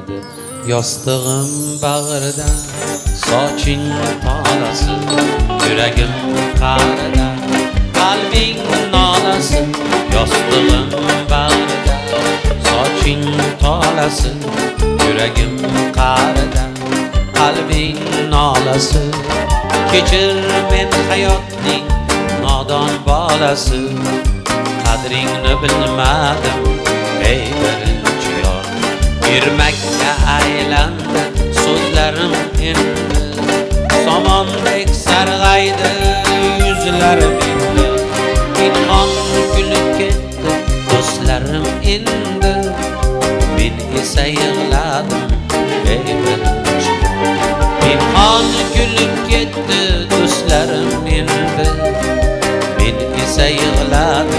yig'ladi. Yostig'im bag'rida, soching tolasi, yuragim qa'rida, qalbing nolasi. Yostig'im bag'rida, soching tolasi, yuragim qa'rida, qalbing nolasi. Kechir men hayotning nodon bolasi, qadringni bilmadim ey birinchi yor. Yurmakka aylandi so'zlarim endi, somondek sarg'aydi yuzlarim endi. Pinhon kulib ketdi do'stlarim endi, men esa yig'ladim ey birinchi yor. Pinhon kulib ketdi do'stlarim endi, men esa yig'ladim